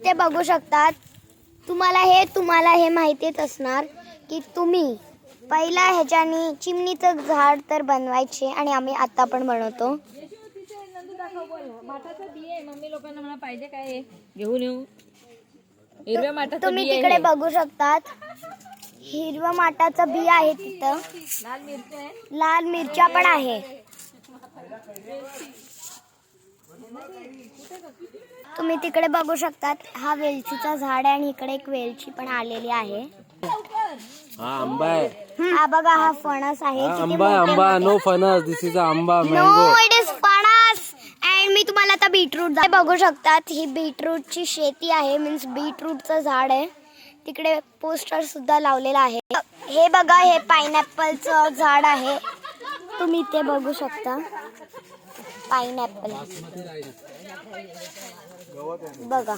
ते बघू शकतात. तुम्हाला हे माहितीच असणार की तुम्ही पहिला ह्याच्यानी चिमणीचं झाड तर बनवायचे आणि आम्ही आता पण बनवतो. माठाचा बिये मम्मी लोकांना मला पाहिजे काय घेऊन येऊ. हिरव्या माठाचा तुम्ही तिकडे बघू शकतात. हिरव्या माठाचा बिया आहे तिथं. लाल मिरची आहे. लाल मिरच्या पण आहे. तुम्ही तिकडे बघू शकतात. हा वेलचीचा झाड आहे आणि इकडे एक वेलची पण आलेली आहे. हा आंबा आहे. हा बघा हा फणस आहे. आंबा नो फणस. दिस इज आंबा नो मँगो. इट इज फणस. अँड मी तुम्हाला आता बीटरूट बघू शकतात. ही बीटरूटची शेती आहे. मीन्स बीटरूटचं झाड आहे. तिकडे पोस्टर सुद्धा लावलेला आहे. हे बघा हे पाइनएप्पलचं झाड आहे. तुम्ही ते बघू शकता. पाइनएप्पल बघा.